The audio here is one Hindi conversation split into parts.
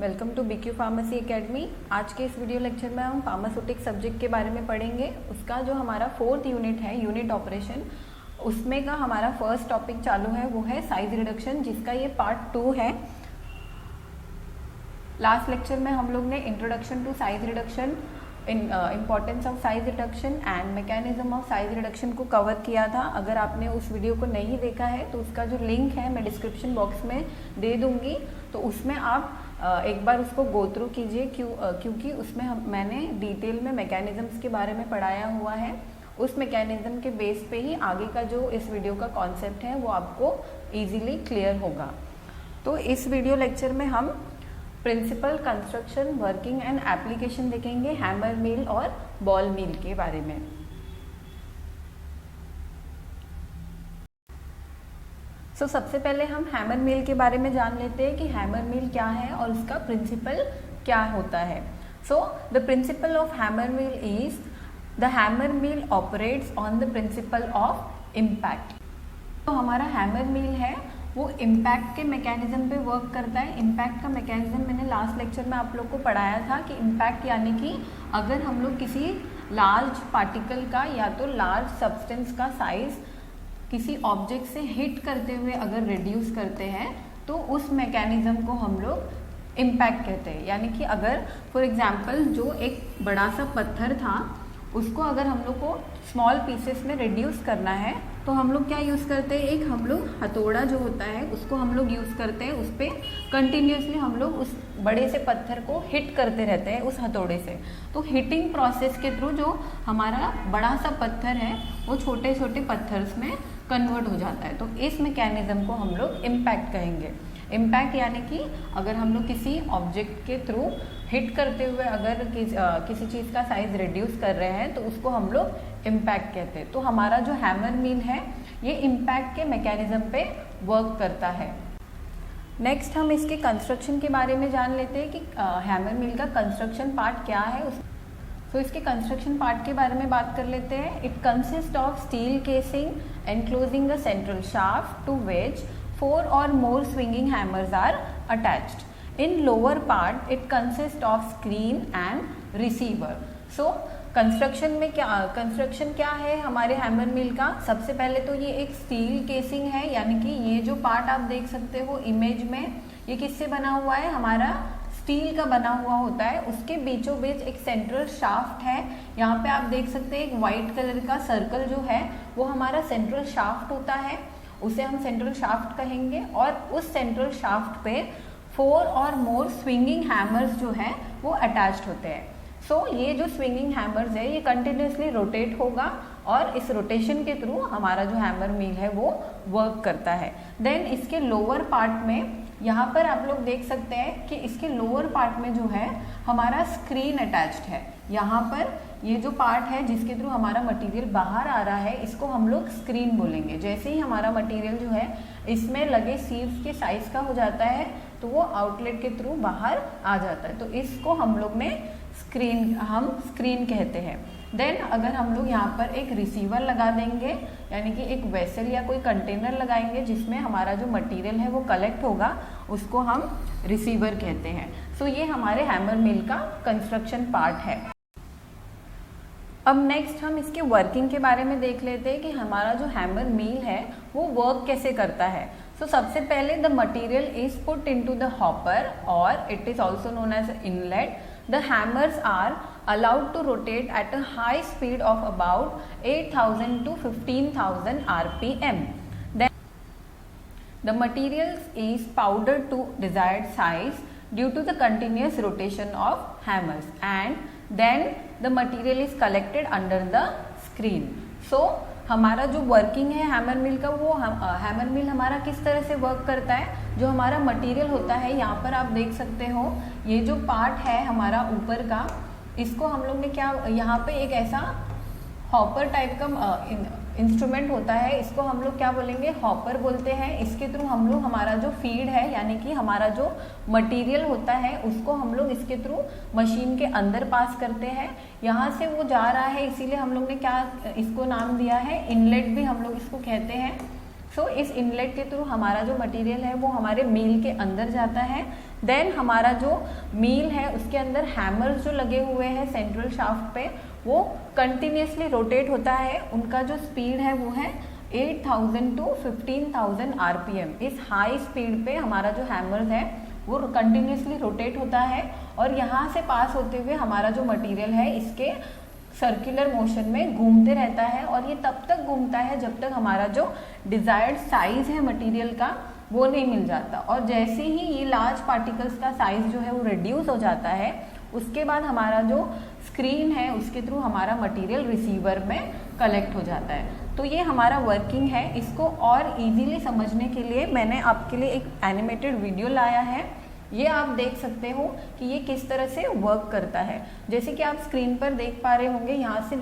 Welcome to BQ pharmacy academy. आज के इस वीडियो लेक्चर में हम फार्मास्यूटिक सब्जेक्ट के बारे में पढ़ेंगे। उसका जो हमारा 4th यूनिट है, यूनिट ऑपरेशन, उसमें का हमारा फर्स्ट टॉपिक चालू है, वो है साइज रिडक्शन, जिसका ये पार्ट 2 है। लास्ट लेक्चर में हम लोग ने introduction to size reduction, importance of size reduction and mechanism of size reduction को कवर किया था। अगर आपने उस वीडियो को नहीं देखा है तो उसका जो लिंक है मैं डिस्क्रिप्शन बॉक्स में दे दूंगी, तो उसमें आप एक बार उसको गो थ्रू कीजिए, क्योंकि उसमें मैंने डिटेल में मैकेनिज्म्स के बारे में पढ़ाया हुआ है। उस मैकेनिज्म के बेस पे ही आगे का जो इस वीडियो का कॉन्सेप्ट है वो आपको ईजिली क्लियर होगा। तो इस वीडियो लेक्चर में हम principle, construction, working and application देखेंगे हैमर मिल और बॉल मिल के बारे में। सबसे पहले हम हैमर मिल के बारे में जान लेते हैं कि हैमर मिल क्या है और उसका प्रिंसिपल क्या होता है। The principle of hammer mill is the hammer mill operates on the principle of impact. तो हमारा हैमर मिल है वो इम्पैक्ट के मैकेनिज्म पे वर्क करता है। इम्पैक्ट का मैकेनिज्म मैंने लास्ट लेक्चर में आप लोग को पढ़ाया था कि इम्पैक्ट यानी कि अगर हम लोग किसी लार्ज पार्टिकल का या तो लार्ज सब्सटेंस का साइज किसी ऑब्जेक्ट से हिट करते हुए अगर रिड्यूस करते हैं तो उस मैकेनिज्म को हम लोग इम्पैक्ट कहते हैं। यानी कि अगर फॉर एग्जांपल जो एक बड़ा सा पत्थर था उसको अगर हम लोग को स्मॉल पीसेस में रिड्यूस करना है तो हम लोग क्या यूज़ करते हैं, एक हम लोग हथौड़ा जो होता है उसको हम लोग यूज़ करते हैं, उस पर कंटिन्यूसली हम लोग उस बड़े से पत्थर को हिट करते रहते हैं उस हथौड़े से। तो हिटिंग प्रोसेस के थ्रू जो हमारा बड़ा सा पत्थर है वो छोटे छोटे पत्थर्स में कन्वर्ट हो जाता है। तो इस मैकेनिज्म को हम लोग इम्पैक्ट कहेंगे। इम्पैक्ट यानी कि अगर हम लोग किसी ऑब्जेक्ट के थ्रू हिट करते हुए अगर किसी चीज़ का साइज रिड्यूस कर रहे हैं तो उसको हम लोग इम्पैक्ट कहते हैं। तो हमारा जो हैमर मिल है ये इम्पैक्ट के मैकेनिज्म पे वर्क करता है। नेक्स्ट हम इसके कंस्ट्रक्शन के बारे में जान लेते हैं कि हैमर मिल का कंस्ट्रक्शन पार्ट क्या है। तो इसके कंस्ट्रक्शन पार्ट के बारे में बात कर लेते हैं। It consist of steel casing enclosing a central shaft to which 4 or more swinging hammers are attached. In lower part, it consists of screen and receiver. So, construction क्या है हमारे हैमर मिल का। सबसे पहले तो ये एक स्टील केसिंग है, यानी कि ये जो पार्ट आप देख सकते हो इमेज में, ये किससे बना हुआ है, हमारा स्टील का बना हुआ होता है। उसके बीचों बीच एक सेंट्रल शाफ्ट है। यहाँ पे आप देख सकते हैं एक वाइट कलर का सर्कल जो है वो हमारा सेंट्रल शाफ्ट होता है, उसे हम सेंट्रल शाफ्ट कहेंगे। और उस सेंट्रल शाफ्ट पे 4 or more स्विंगिंग हैमर्स जो है वो अटैच्ड होते हैं। ये जो स्विंगिंग हैमर्स है ये कंटिन्यूसली रोटेट होगा और इस रोटेशन के थ्रू हमारा जो हैमर मिल है वो वर्क करता है। देन इसके लोअर पार्ट में यहाँ पर आप लोग देख सकते हैं कि इसके लोअर पार्ट में जो है हमारा स्क्रीन अटैच्ड है। यहाँ पर ये जो पार्ट है जिसके थ्रू हमारा मटेरियल बाहर आ रहा है इसको हम लोग स्क्रीन बोलेंगे। जैसे ही हमारा मटेरियल जो है इसमें लगे सीव्स के साइज का हो जाता है तो वो आउटलेट के थ्रू बाहर आ जाता है, तो इसको हम लोग ने स्क्रीन कहते हैं। देन अगर हम लोग यहाँ पर एक रिसीवर लगा देंगे, यानी कि एक वेसल या कोई कंटेनर लगाएंगे जिसमें हमारा जो मटेरियल है वो कलेक्ट होगा, उसको हम रिसीवर कहते हैं। ये हमारे हैमर मिल का कंस्ट्रक्शन पार्ट है। अब नेक्स्ट हम इसके वर्किंग के बारे में देख लेते हैं कि हमारा जो हैमर मिल है वो वर्क कैसे करता है। सबसे पहले the material is put into the hopper और it is also known as inlet. The hammers are allowed to rotate at a high speed of about 8,000 to 15,000 RPM. Then the material is powdered to desired size due to the continuous rotation of hammers, and then the material is collected under the screen. हमारा जो वर्किंग है हैमर मिल का, वो हैमर मिल हमारा किस तरह से वर्क करता है। जो हमारा मटेरियल होता है यहाँ पर आप देख सकते हो ये जो पार्ट है हमारा ऊपर का, इसको हम लोग ने क्या, यहाँ पे एक ऐसा हॉपर टाइप का इंस्ट्रूमेंट होता है, इसको हम लोग क्या बोलेंगे, हॉपर बोलते हैं। इसके थ्रू हम लोग हमारा जो फीड है यानी कि हमारा जो मटेरियल होता है उसको हम लोग इसके थ्रू मशीन के अंदर पास करते हैं। यहाँ से वो जा रहा है, इसीलिए हम लोग ने क्या इसको नाम दिया है, इनलेट भी हम लोग इसको कहते हैं। सो इस इनलेट के थ्रू हमारा जो मटेरियल है वो हमारे मील के अंदर जाता है। देन हमारा जो मील है उसके अंदर हैमर्स जो लगे हुए हैं सेंट्रल शाफ्ट पे, वो कंटिन्यूसली रोटेट होता है। उनका जो स्पीड है वो है 8000 टू 15000 आरपीएम। इस हाई स्पीड पे हमारा जो हैमर्स है वो कंटिन्यूसली रोटेट होता है और यहाँ से पास होते हुए हमारा जो मटेरियल है इसके सर्कुलर मोशन में घूमते रहता है और ये तब तक घूमता है जब तक हमारा जो डिजायर्ड साइज है मटेरियल का वो नहीं मिल जाता। और जैसे ही ये लार्ज पार्टिकल्स का साइज जो है वो रिड्यूस हो जाता है, उसके बाद हमारा जो स्क्रीन है उसके थ्रू हमारा मटेरियल रिसीवर में कलेक्ट हो जाता है। तो ये हमारा वर्किंग है। इसको और इजीली समझने के लिए मैंने आपके लिए एक एनिमेटेड वीडियो लाया है। ये आप देख सकते हो कि ये किस तरह से वर्क करता है। जैसे कि आप स्क्रीन पर देख पा रहे होंगे, यहाँ से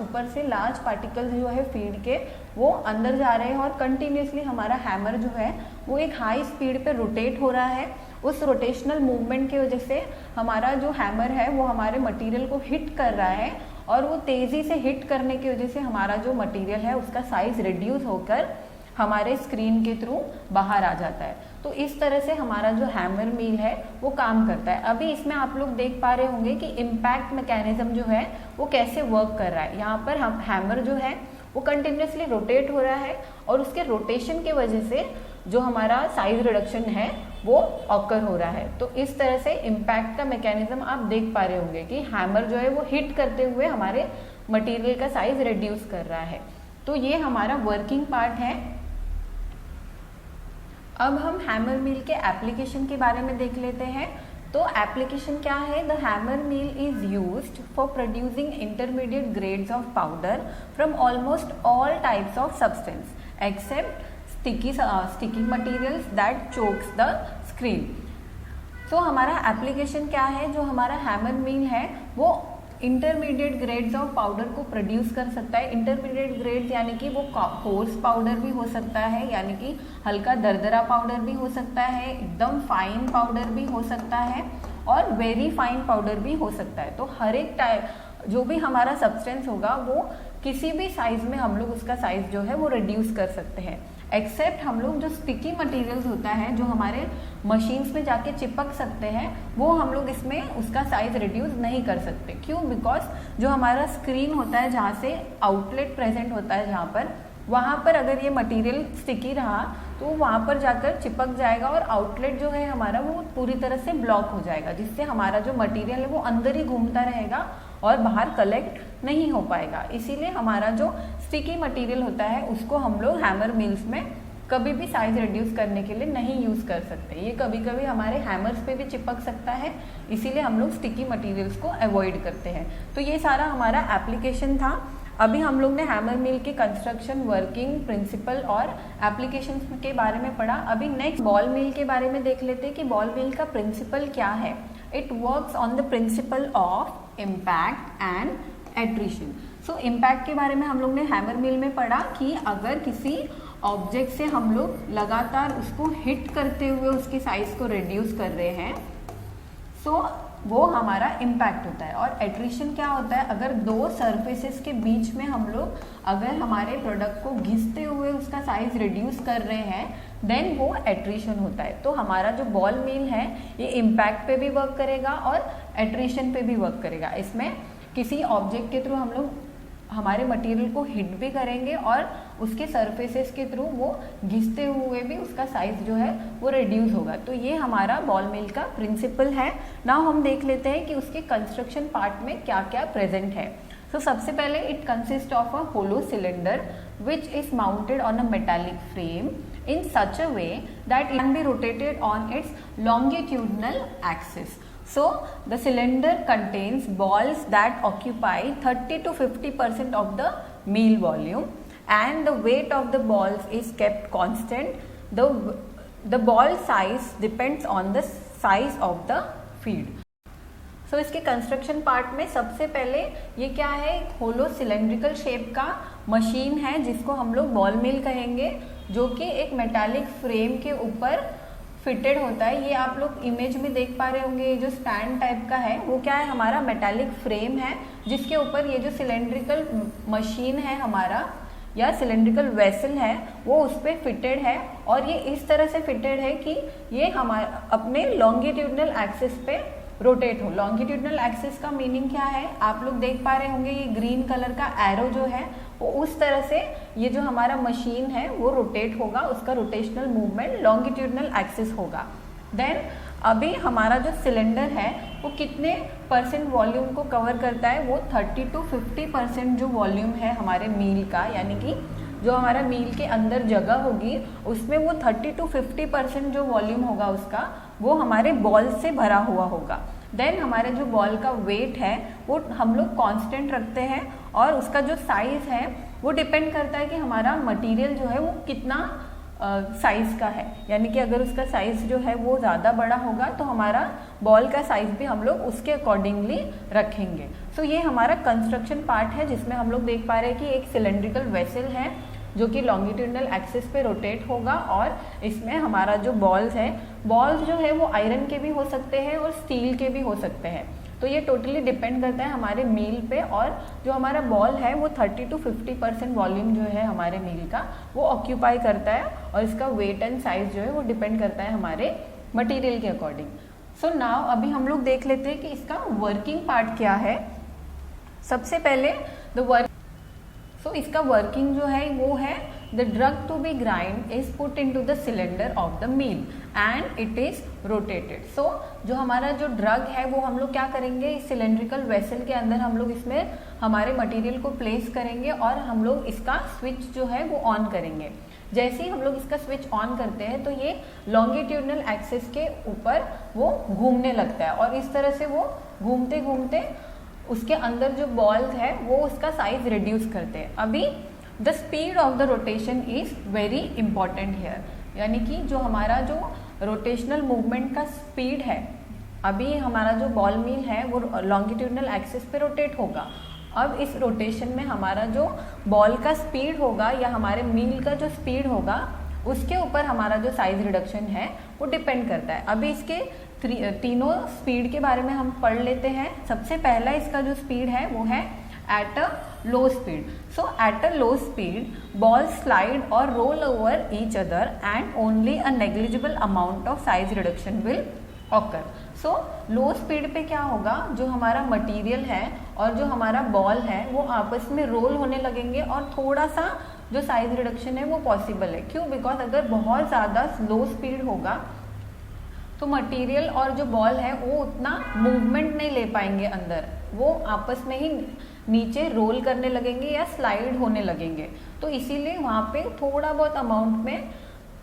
ऊपर से लार्ज पार्टिकल्स जो है फीड के वो अंदर जा रहे हैं और कंटिन्यूसली हमारा हैमर जो है वो एक हाई स्पीड पे रोटेट हो रहा है। उस रोटेशनल मूवमेंट की वजह से हमारा जो हैमर है वो हमारे मटेरियल को हिट कर रहा है और वो तेज़ी से हिट करने की वजह से हमारा जो मटेरियल है उसका साइज रिड्यूस होकर हमारे स्क्रीन के थ्रू बाहर आ जाता है। तो इस तरह से हमारा जो हैमर मील है वो काम करता है। अभी इसमें आप लोग देख पा रहे होंगे कि इम्पैक्ट मैकेनिज्म जो है वो कैसे वर्क कर रहा है। यहाँ पर हम हैमर जो है वो कंटिन्यूसली रोटेट हो रहा है और उसके रोटेशन की वजह से जो हमारा साइज रिडक्शन है वो ऑकर हो रहा है। तो इस तरह से इम्पैक्ट का मैकेनिज्म आप देख पा रहे होंगे कि हैमर जो है वो हिट करते हुए हमारे मटेरियल का साइज रिड्यूस कर रहा है। तो ये हमारा वर्किंग पार्ट है। अब हम हैमर मील के एप्लीकेशन के बारे में देख लेते हैं। तो एप्लीकेशन क्या है? The hammer mill is used for producing intermediate grades of powder from almost all types of substance except sticky materials that chokes the screen। तो हमारा एप्लीकेशन क्या है? जो हमारा हैमर मील है वो इंटरमीडिएट ग्रेड्स ऑफ पाउडर को प्रोड्यूस कर सकता है। इंटरमीडिएट ग्रेड्स यानी कि वो कोर्स पाउडर भी हो सकता है, यानी कि हल्का दरदरा पाउडर भी हो सकता है, एकदम फाइन पाउडर भी हो सकता है और वेरी फाइन पाउडर भी हो सकता है। तो हर एक टाइप जो भी हमारा सब्सटेंस होगा वो किसी भी साइज में हम लोग उसका साइज जो है वो रिड्यूस कर सकते हैं। एक्सेप्ट हम लोग जो स्टिकी मटेरियल्स होता है जो हमारे मशीन्स में जाके चिपक सकते हैं वो हम लोग इसमें उसका साइज रिड्यूस नहीं कर सकते। क्यों? बिकॉज जो हमारा स्क्रीन होता है जहाँ से आउटलेट प्रेजेंट होता है जहाँ पर, वहाँ पर अगर ये मटेरियल स्टिकी रहा तो वहाँ पर जाकर चिपक जाएगा और आउटलेट जो है हमारा वो पूरी तरह से ब्लॉक हो जाएगा, जिससे हमारा जो मटेरियल है वो अंदर ही घूमता रहेगा और बाहर कलेक्ट नहीं हो पाएगा। इसीलिए हमारा जो स्टिकी मटेरियल होता है उसको हम लोग हैमर मिल्स में कभी भी साइज रिड्यूस करने के लिए नहीं यूज़ कर सकते। ये कभी कभी हमारे हैमर्स पे भी चिपक सकता है, इसीलिए हम लोग स्टिकी मटेरियल्स को अवॉइड करते हैं। तो ये सारा हमारा एप्लीकेशन था। अभी हम लोग ने हैमर मिल की कंस्ट्रक्शन, वर्किंग, प्रिंसिपल और एप्लीकेशन के बारे में पढ़ा। अभी नेक्स्ट बॉल मिल के बारे में देख लेते हैं कि बॉल मिल का प्रिंसिपल क्या है। It works on the principle of impact and attrition. So impact के बारे में हम लोग ने हैमर मिल में पढ़ा कि अगर किसी ऑब्जेक्ट से हम लोग लगातार उसको हिट करते हुए उसकी साइज को रिड्यूस कर रहे हैं, सो वो हमारा इम्पैक्ट होता है। और एट्रिशन क्या होता है? अगर दो सरफेसेस के बीच में हम लोग अगर हमारे प्रोडक्ट को घिसते हुए उसका साइज रिड्यूस कर रहे हैं, देन वो एट्रिशन होता है। तो हमारा जो बॉल मिल है ये इम्पैक्ट पे भी वर्क करेगा और एट्रिशन पे भी वर्क करेगा। इसमें किसी ऑब्जेक्ट के थ्रू हम लोग हमारे मटेरियल को हिट भी करेंगे और उसके सरफेसेस के थ्रू वो घिसते हुए भी उसका साइज जो है वो रिड्यूस होगा। तो ये हमारा बॉल मिल का प्रिंसिपल है। नाउ हम देख लेते हैं कि उसके कंस्ट्रक्शन पार्ट में क्या क्या प्रेजेंट है। तो सबसे पहले it consist of a hollow cylinder which is mounted on a metallic frame in such a way that it can be rotated on its longitudinal axis. So the cylinder contains balls that occupy 30 to 50% of the meal volume and the weight of the balls is kept constant. The ball size depends on the size of the feed. So इसके कंस्ट्रक्शन पार्ट में सबसे पहले ये क्या है? होलो सिलेंड्रिकल शेप का मशीन है जिसको हम लोग बॉल मिल कहेंगे, जो कि एक मेटालिक फ्रेम के ऊपर फिटेड होता है। ये आप लोग इमेज में देख पा रहे होंगे, ये जो स्टैंड टाइप का है वो क्या है? हमारा मेटालिक फ्रेम है जिसके ऊपर ये जो सिलेंड्रिकल मशीन है हमारा या सिलेंड्रिकल वेसल है वो उस पर फिटेड है, और ये इस तरह से फिटेड है कि ये हमारे अपने लॉन्गिट्यूडनल एक्सिस पे रोटेट हो। लॉन्गिट्यूडनल एक्सिस का मीनिंग क्या है, आप लोग देख पा रहे होंगे, ये ग्रीन कलर का एरो जो है वो उस तरह से ये जो हमारा मशीन है वो रोटेट होगा, उसका रोटेशनल मूवमेंट लॉन्गिट्यूडनल एक्सिस होगा। देन अभी हमारा जो सिलेंडर है वो कितने % वॉल्यूम को कवर करता है, वो 30 to 50% जो वॉल्यूम है हमारे मील का, यानी कि जो हमारा मील के अंदर जगह होगी उसमें वो 30 to 50% जो वॉल्यूम होगा उसका वो हमारे बॉल से भरा हुआ होगा। देन हमारे जो बॉल का वेट है वो हम लोग कांस्टेंट रखते हैं, और उसका जो साइज़ है वो डिपेंड करता है कि हमारा मटेरियल जो है वो कितना साइज़ का है, यानी कि अगर उसका साइज़ जो है वो ज़्यादा बड़ा होगा तो हमारा बॉल का साइज़ भी हम लोग उसके अकॉर्डिंगली रखेंगे। सो ये हमारा कंस्ट्रक्शन पार्ट है जिसमें हम लोग देख पा रहे हैं कि एक सिलेंड्रिकल वेसल है जो कि लॉन्गिट्यूडनल एक्सिस पे रोटेट होगा, और इसमें हमारा जो बॉल्स है, बॉल्स जो है वो आयरन के भी हो सकते हैं और स्टील के भी हो सकते हैं। तो ये टोटली डिपेंड करता है हमारे मील पे, और जो हमारा बॉल है वो 30 to 50% वॉल्यूम जो है हमारे मील का वो ऑक्यूपाई करता है, और इसका वेट एंड साइज जो है वो डिपेंड करता है हमारे मटेरियल के अकॉर्डिंग। सो नाउ अभी हम लोग देख लेते हैं कि इसका वर्किंग पार्ट क्या है। सबसे पहले इसका वर्किंग जो है वो है the drug to be grind is put into the cylinder of the mill and it is rotated. So जो हमारा जो ड्रग है वो हम लोग क्या करेंगे, इस सिलेंड्रिकल वेसल के अंदर हम लोग इसमें हमारे मटेरियल को प्लेस करेंगे, और हम लोग इसका स्विच जो है वो ऑन करेंगे। जैसे ही हम लोग इसका स्विच ऑन करते हैं तो ये लॉन्गिट्यूडनल एक्सिस के ऊपर वो घूमने लगता है, और इस तरह से वो घूमते घूमते उसके अंदर जो बॉल्स है वो उसका साइज रिड्यूस करते हैं। अभी the speed of the rotation is very important here, यानी कि जो हमारा जो रोटेशनल मूवमेंट का स्पीड है, अभी हमारा जो बॉल मिल है वो लॉन्गिट्यूडनल एक्सिस पे रोटेट होगा। अब इस रोटेशन में हमारा जो बॉल का स्पीड होगा या हमारे मील का जो स्पीड होगा उसके ऊपर हमारा जो साइज रिडक्शन है वो डिपेंड करता है। अभी इसके तीनों स्पीड के बारे में हम पढ़ लेते हैं। सबसे पहला इसका जो स्पीड है वो है at a low speed. So at a low speed ball slide और roll over each other and only a negligible amount of size reduction will occur. So low speed पे क्या होगा, जो हमारा मटेरियल है और जो हमारा बॉल है वो आपस में रोल होने लगेंगे, और थोड़ा सा जो साइज रिडक्शन है वो पॉसिबल है। क्यों? बिकॉज अगर बहुत ज़्यादा लो स्पीड होगा तो मटेरियल और जो बॉल है वो उतना मूवमेंट नहीं ले पाएंगे अंदर, वो आपस में ही नीचे रोल करने लगेंगे या स्लाइड होने लगेंगे। तो इसीलिए वहाँ पे थोड़ा बहुत अमाउंट में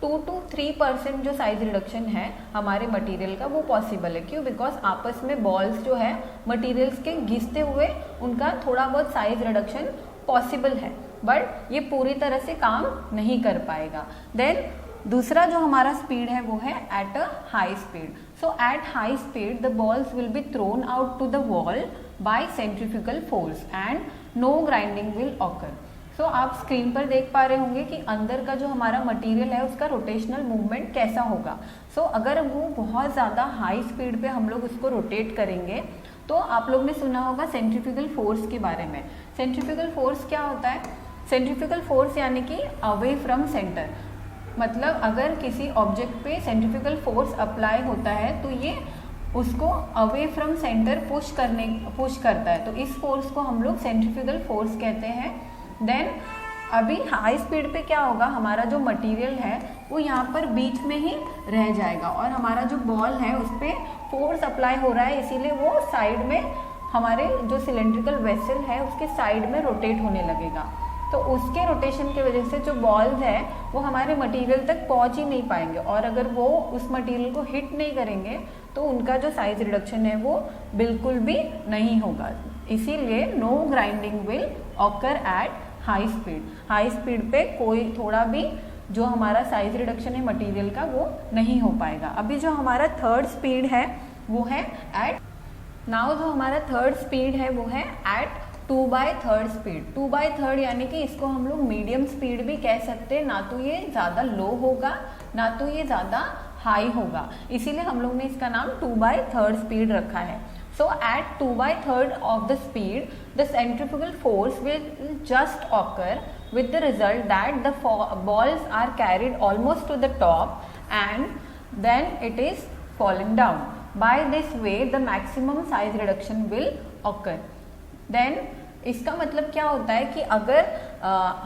2 to 3% जो साइज रिडक्शन है हमारे मटेरियल का वो पॉसिबल है। क्यों? बिकॉज आपस में बॉल्स जो है मटेरियल्स के घिसते हुए उनका थोड़ा बहुत साइज रिडक्शन पॉसिबल है, बट ये पूरी तरह से काम नहीं कर पाएगा। देन दूसरा जो हमारा स्पीड है वो है at a high speed. So at high speed the balls will be thrown out to the wall by centrifugal force and no grinding will occur. So आप स्क्रीन पर देख पा रहे होंगे कि अंदर का जो हमारा मटेरियल है उसका रोटेशनल मूवमेंट कैसा होगा। सो अगर वो बहुत ज़्यादा हाई स्पीड पे हम लोग उसको रोटेट करेंगे तो आप लोग ने सुना होगा सेंट्रीफ्यूगल फोर्स के बारे में। सेंट्रीफ्यूगल फोर्स क्या होता है? सेंट्रीफ्यूगल फोर्स यानी कि अवे फ्रॉम सेंटर, मतलब अगर किसी ऑब्जेक्ट पे सेंट्रीफ्यूगल फोर्स अप्लाई होता है तो ये उसको अवे फ्रॉम सेंटर पुश करता है, तो इस फोर्स को हम लोग सेंट्रीफ्यूगल फोर्स कहते हैं। देन अभी हाई स्पीड पे क्या होगा, हमारा जो मटेरियल है वो यहाँ पर बीच में ही रह जाएगा और हमारा जो बॉल है उस पर फोर्स अप्लाई हो रहा है, इसीलिए वो साइड में हमारे जो सिलेंड्रिकल वेसल है उसके साइड में रोटेट होने लगेगा। तो उसके रोटेशन की वजह से जो बॉल्स है वो हमारे मटेरियल तक पहुंच ही नहीं पाएंगे, और अगर वो उस मटेरियल को हिट नहीं करेंगे तो उनका जो साइज रिडक्शन है वो बिल्कुल भी नहीं होगा। इसीलिए no grinding will occur at high speed. High speed पे कोई थोड़ा भी जो हमारा साइज रिडक्शन है मटेरियल का वो नहीं हो पाएगा। अभी जो हमारा थर्ड स्पीड है वो है एट जो हमारा थर्ड स्पीड है वो है एट 2/3 स्पीड। 2/3 यानी कि इसको हम लोग मीडियम स्पीड भी कह सकते हैं, ना तो ये ज़्यादा लो होगा ना तो ये ज़्यादा हाई होगा, इसीलिए हम लोग ने इसका नाम 2/3 स्पीड रखा है। So at 2/3 of the speed the centrifugal force will just occur with the result that the balls are carried almost to the top and then it is falling down. By this way the maximum size reduction will occur. Then इसका मतलब क्या होता है कि अगर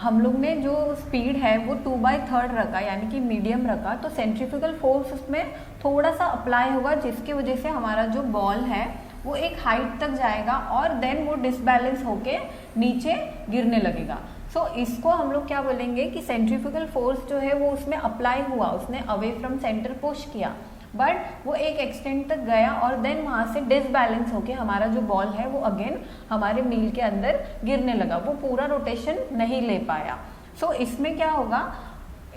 हम लोग ने जो स्पीड है वो 2/3 रखा यानी कि मीडियम रखा, तो सेंट्रीफ्यूगल फोर्स उसमें थोड़ा सा अप्लाई होगा, जिसकी वजह से हमारा जो बॉल है वो एक हाइट तक जाएगा और देन वो डिसबैलेंस होके नीचे गिरने लगेगा. सो इसको हम लोग क्या बोलेंगे कि सेंट्रीफ्यूगल फोर्स जो है वो उसमें अप्लाई हुआ, उसने अवे फ्रॉम सेंटर पुश किया, बट वो एक एक्सटेंट तक गया और देन वहाँ से डिसबैलेंस होके हमारा जो बॉल है वो अगेन हमारे मील के अंदर गिरने लगा, वो पूरा रोटेशन नहीं ले पाया. सो इसमें क्या होगा,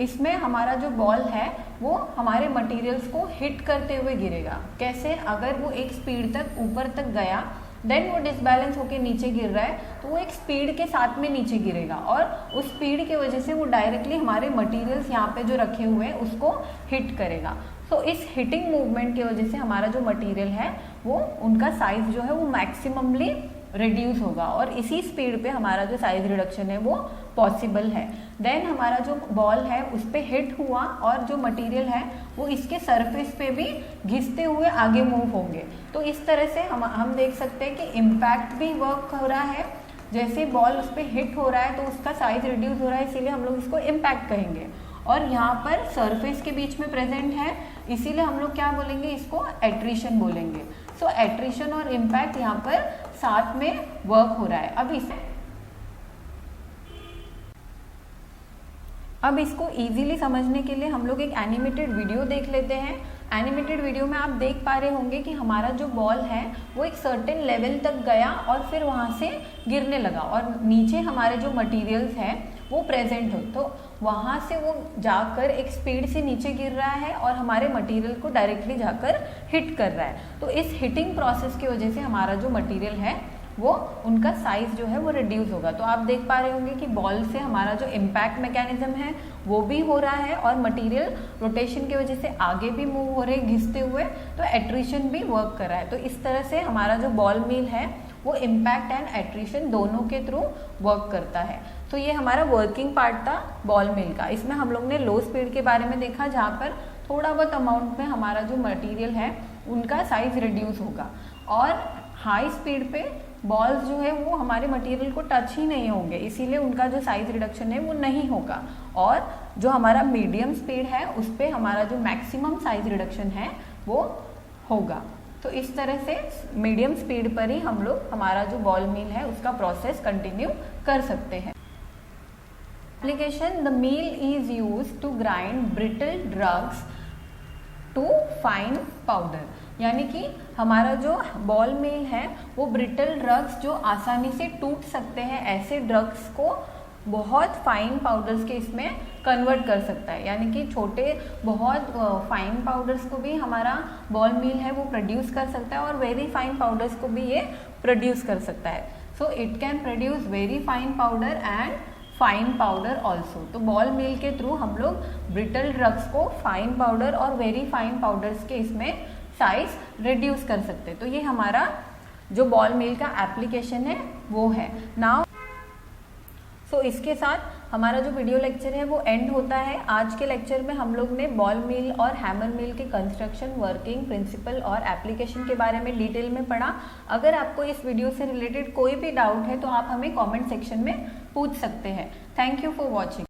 इसमें हमारा जो बॉल है वो हमारे मटेरियल्स को हिट करते हुए गिरेगा. कैसे, अगर वो एक स्पीड तक ऊपर तक गया देन वो डिसबैलेंस होके नीचे गिर रहा है तो वो एक स्पीड के साथ में नीचे गिरेगा और उस स्पीड की वजह से वो डायरेक्टली हमारे मटेरियल्स यहाँ पे जो रखे हुए हैं उसको हिट करेगा. तो इस हिटिंग मूवमेंट की वजह से हमारा जो मटेरियल है वो उनका साइज जो है वो मैक्सिममली रिड्यूस होगा और इसी स्पीड पे हमारा जो साइज रिडक्शन है वो पॉसिबल है. देन हमारा जो बॉल है उस पर हिट हुआ और जो मटेरियल है वो इसके सरफेस पे भी घिसते हुए आगे मूव होंगे. तो इस तरह से हम देख सकते हैं कि इम्पैक्ट भी वर्क हो रहा है. जैसे बॉल उस पर हिट हो रहा है तो उसका साइज रिड्यूस हो रहा है, इसीलिए हम लोग इसको इम्पैक्ट कहेंगे. और यहाँ पर सरफेस के बीच में प्रेजेंट है, इसीलिए हम लोग क्या बोलेंगे, इसको एट्रिशन बोलेंगे. सो एट्रिशन और इम्पैक्ट यहाँ पर साथ में वर्क हो रहा है. अब इसको इजीली समझने के लिए हम लोग एक एनिमेटेड वीडियो देख लेते हैं. एनिमेटेड वीडियो में आप देख पा रहे होंगे कि हमारा जो बॉल है वो एक सर्टेन लेवल तक गया और फिर वहाँ से गिरने लगा और नीचे हमारे जो मटेरियल्स हैं वो प्रेजेंट हो, तो वहाँ से वो जाकर एक स्पीड से नीचे गिर रहा है और हमारे मटेरियल को डायरेक्टली जाकर हिट कर रहा है. तो इस हिटिंग प्रोसेस की वजह से हमारा जो मटेरियल है वो उनका साइज जो है वो रिड्यूस होगा. तो आप देख पा रहे होंगे कि बॉल से हमारा जो इम्पैक्ट मैकेनिज्म है वो भी हो रहा है और मटेरियल रोटेशन की वजह से आगे भी मूव हो रहे हैं घिसते हुए, तो एट्रिशन भी वर्क कर रहा है. तो इस तरह से हमारा जो बॉल मिल है वो इम्पैक्ट एंड एट्रिशन दोनों के थ्रू वर्क करता है. तो ये हमारा वर्किंग पार्ट था बॉल मिल का. इसमें हम लोग ने लो स्पीड के बारे में देखा जहाँ पर थोड़ा बहुत अमाउंट में हमारा जो मटेरियल है उनका साइज रिड्यूस होगा और हाई स्पीड पे बॉल्स जो है वो हमारे मटेरियल को टच ही नहीं होंगे, इसीलिए उनका जो साइज रिडक्शन है वो नहीं होगा. और जो हमारा मीडियम स्पीड है उस पर हमारा जो मैक्सिमम साइज रिडक्शन है वो होगा. तो इस तरह से मीडियम स्पीड पर ही हम लोग हमारा जो बॉल मिल है उसका प्रोसेस कंटिन्यू कर सकते हैं. Application, the mill is used to grind brittle drugs to fine powder. यानी कि हमारा जो बॉल मिल है वो ब्रिटल ड्रग्स जो आसानी से टूट सकते हैं ऐसे ड्रग्स को बहुत फाइन पाउडर्स के इसमें कन्वर्ट कर सकता है. यानी कि छोटे बहुत फाइन पाउडर्स को भी हमारा बॉल मिल है वो प्रोड्यूस कर सकता है और वेरी फाइन पाउडर्स को भी ये प्रोड्यूस कर सकता है. So it can produce very fine powder and fine powder also. तो बॉल मिल के थ्रू हम लोग ब्रिटल ड्रग्स को फाइन पाउडर और वेरी फाइन पाउडर्स के इसमें साइज रिड्यूस कर सकते हैं. तो ये हमारा जो बॉल मिल का एप्लीकेशन है वो है. नाउ सो इसके साथ हमारा जो वीडियो लेक्चर है वो एंड होता है. आज के लेक्चर में हम लोग ने बॉल मिल और हैमर मिल के कंस्ट्रक्शन, वर्किंग, प्रिंसिपल और एप्लीकेशन के बारे में डिटेल में पढ़ा. अगर आपको इस वीडियो से रिलेटेड कोई भी डाउट है तो आप हमें कमेंट सेक्शन में पूछ सकते हैं. Thank you for watching.